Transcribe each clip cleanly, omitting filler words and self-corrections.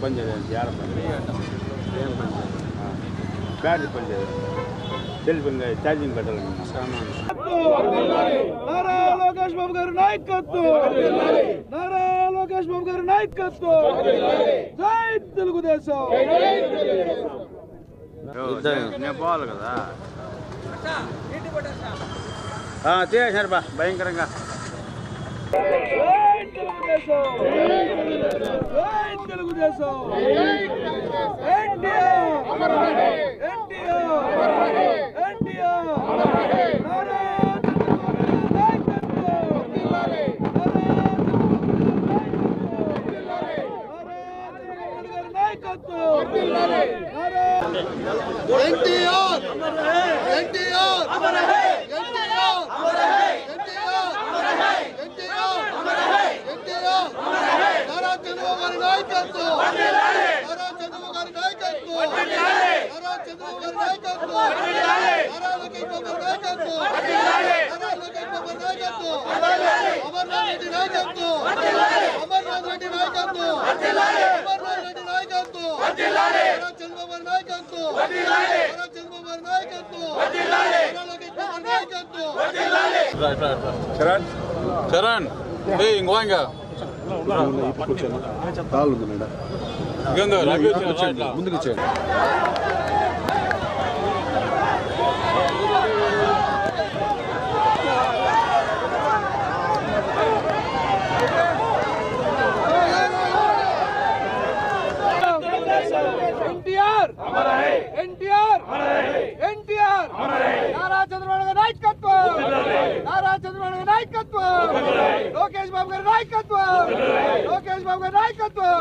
पंचायत यार battery panchayat selfie charging పెట్టాలి నారా లోకేష్ బాబు గారి నాయకత్వం నారా లోకేష్ బాబు గారి నాయకత్వం జై తెలుగుదేశం నేను పోవాలి కదా చేశారు బా భయంకరంగా తెలుగుదేశం చరణ్ ఇంకోంగా ముందుకు వచ్చేయండి. ఎన్టీఆర్ నారా చంద్రబాబు గారి నాయకత్వం నారా చంద్రబాబు గారి నాయకత్వం లోకేష్ బాబు గారి నాయకత్వం లోకేష్ బాబు గారి నాయకత్వం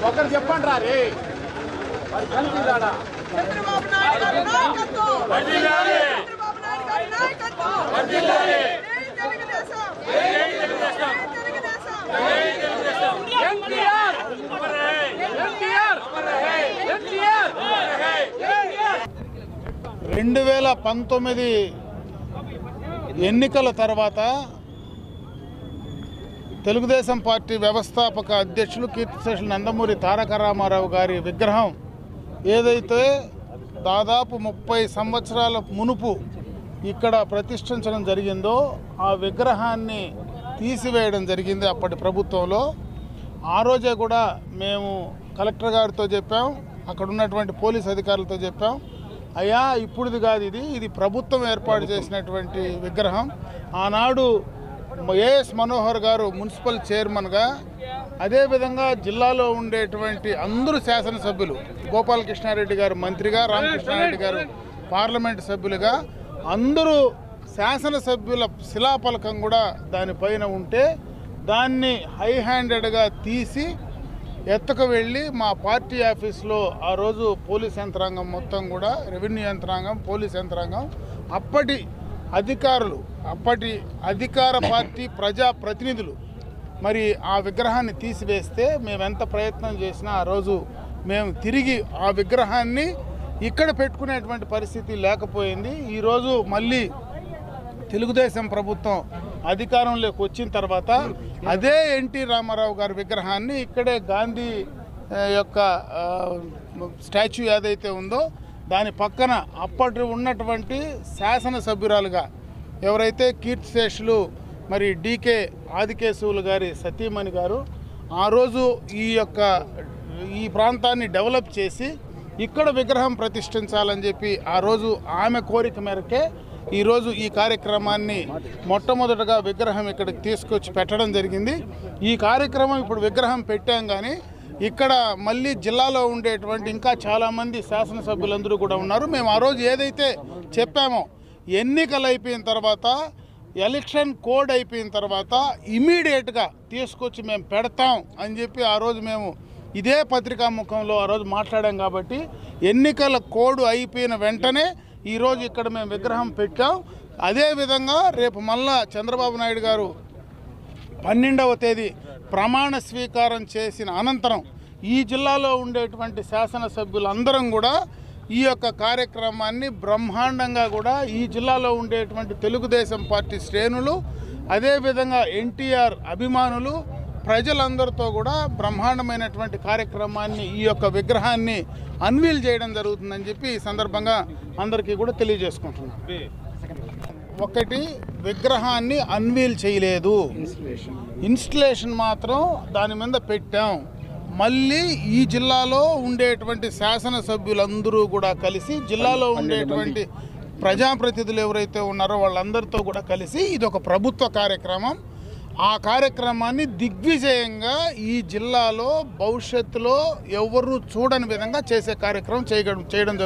ఒకరు చెప్పండి రా రే చంద్రబాబు నాయుడు గారి నాయకత్వం వర్ధిల్లాలి చంద్రబాబు నాయుడు గారి నాయకత్వం వర్ధిల్లాలి జై తెలుగుదేశం జై తెలుగుదేశం జై Telugu Desam NTR Amar high NTR Amar high NTR Amar high NTR 2019 ఎన్నికల తర్వాత తెలుగుదేశం పార్టీ వ్యవస్థాపక అధ్యక్షులు కీర్తిశేషులు నందమూరి తారక రామారావు గారి విగ్రహం ఏదైతే దాదాపు 30 సంవత్సరాల మునుపు ఇక్కడ ప్రతిష్ఠించడం జరిగిందో ఆ విగ్రహాన్ని తీసివేయడం జరిగింది అప్పటి ప్రభుత్వంలో. ఆ రోజే కూడా మేము కలెక్టర్ గారితో చెప్పాం, అక్కడ ఉన్నటువంటి పోలీస్ అధికారులతో చెప్పాం, అయ్యా ఇప్పుడుది కాదు, ఇది ప్రభుత్వం ఏర్పాటు చేసినటువంటి విగ్రహం. ఆనాడు ఏఎస్ మనోహర్ గారు మున్సిపల్ చైర్మన్గా, అదేవిధంగా జిల్లాలో ఉండేటువంటి అందరూ శాసనసభ్యులు, గోపాలకృష్ణారెడ్డి గారు మంత్రిగా, రామకృష్ణారెడ్డి గారు పార్లమెంటు సభ్యులుగా, అందరూ శాసనసభ్యుల శిలాఫలకం కూడా దానిపైన ఉంటే దాన్ని హై హ్యాండెడ్గా తీసి ఎత్తుకు వెళ్ళి మా పార్టీ ఆఫీస్లో ఆ రోజు పోలీస్ యంత్రాంగం మొత్తం కూడా, రెవెన్యూ యంత్రాంగం, పోలీస్ యంత్రాంగం, అప్పటి అధికారులు, అప్పటి అధికార పార్టీ ప్రజాప్రతినిధులు మరి ఆ విగ్రహాన్ని తీసివేస్తే మేమెంత ప్రయత్నం చేసినా ఆ రోజు మేము తిరిగి ఆ విగ్రహాన్ని ఇక్కడ పెట్టుకునేటువంటి పరిస్థితి లేకపోయింది. ఈరోజు మళ్ళీ తెలుగుదేశం ప్రభుత్వం అధికారంలోకి వచ్చిన తర్వాత అదే ఎన్టీ రామారావు గారి విగ్రహాన్ని ఇక్కడే గాంధీ యొక్క స్టాచ్యూ ఏదైతే ఉందో దాని పక్కన అప్పటి ఉన్నటువంటి శాసనసభ్యురాలుగా ఎవరైతే కీర్తిశేషులు మరి డీకే ఆదికేశవులు గారి సతీమణి గారు ఆ రోజు ఈ ప్రాంతాన్ని డెవలప్ చేసి ఇక్కడ విగ్రహం ప్రతిష్ఠించాలని చెప్పి ఆ రోజు ఆమె కోరిక మేరకే ఈరోజు ఈ కార్యక్రమాన్ని మొట్టమొదటగా విగ్రహం ఇక్కడికి తీసుకొచ్చి పెట్టడం జరిగింది. ఈ కార్యక్రమం ఇప్పుడు విగ్రహం పెట్టాం, కానీ ఇక్కడ మళ్ళీ జిల్లాలో ఉండేటువంటి ఇంకా చాలామంది శాసనసభ్యులందరూ కూడా ఉన్నారు. మేము ఆ రోజు ఏదైతే చెప్పామో ఎన్నికలు అయిపోయిన తర్వాత, ఎలక్షన్ కోడ్ అయిపోయిన తర్వాత ఇమీడియట్గా తీసుకొచ్చి మేము పెడతాం అని చెప్పి ఆ రోజు మేము ఇదే పత్రికా ముఖంలో ఆ రోజు మాట్లాడాం. కాబట్టి ఎన్నికల కోడ్ అయిపోయిన వెంటనే ఈరోజు ఇక్కడ మేము విగ్రహం పెట్టాం. అదేవిధంగా రేపు మళ్ళా చంద్రబాబు నాయుడు గారు 12వ తేదీ ప్రమాణ స్వీకారం చేసిన అనంతరం ఈ జిల్లాలో ఉండేటువంటి శాసనసభ్యులందరం కూడా ఈ యొక్క కార్యక్రమాన్ని బ్రహ్మాండంగా కూడా ఈ జిల్లాలో ఉండేటువంటి తెలుగుదేశం పార్టీ శ్రేణులు, అదేవిధంగా ఎన్టీఆర్ అభిమానులు, ప్రజలందరితో కూడా బ్రహ్మాండమైనటువంటి కార్యక్రమాన్ని ఈ యొక్క విగ్రహాన్ని అన్వీల్ చేయడం జరుగుతుందని చెప్పి ఈ సందర్భంగా అందరికీ కూడా తెలియజేసుకుంటున్నాం. ఒకటి, విగ్రహాన్ని అన్వీల్ చేయలేదు, ఇన్స్టలేషన్ మాత్రం దాని మీద పెట్టాం. మళ్ళీ ఈ జిల్లాలో ఉండేటువంటి శాసనసభ్యులందరూ కూడా కలిసి, జిల్లాలో ఉండేటువంటి ప్రజాప్రతినిధులు ఎవరైతే ఉన్నారో వాళ్ళందరితో కూడా కలిసి ఇది ఒక ప్రభుత్వ కార్యక్రమం. ఆ కార్యక్రమాన్ని దిగ్విజయంగా ఈ జిల్లాలో భవిష్యత్తులో ఎవరు చూడని విధంగా చేసే కార్యక్రమం చేయడం జరుగుతుంది.